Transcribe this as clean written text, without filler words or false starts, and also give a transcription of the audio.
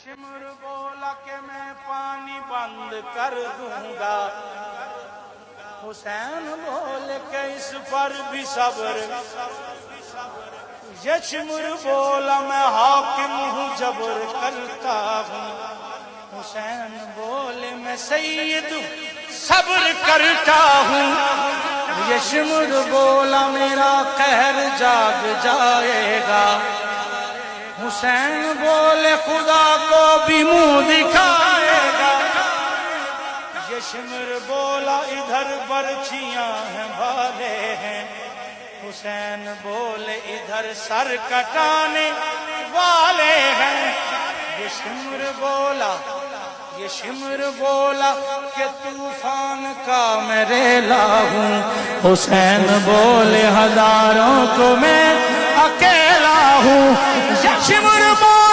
شمر بولا کہ میں پانی بند کر دوں گا، حسین بولے کہ اس پر بھی صبر، یہ شمر بولا میں حاکم ہوں جبر کرتا ہوں، حسین بولے میں سید صبر کرتا ہوں، یہ شمر بولا میرا قہر جاگ جائے گا، حسین بولے خدا کو بھی منہ دکھائے گا، یہ شمر بولا ادھر برچیاں ہیں بھالے ہیں، حسین بولے ادھر سر کٹانے والے ہیں، یہ شمر بولا کہ طوفان کا میں ریلا ہوں، حسین بولے ہزاروں کو میں اکیلا ہوں، یہ شمر بولا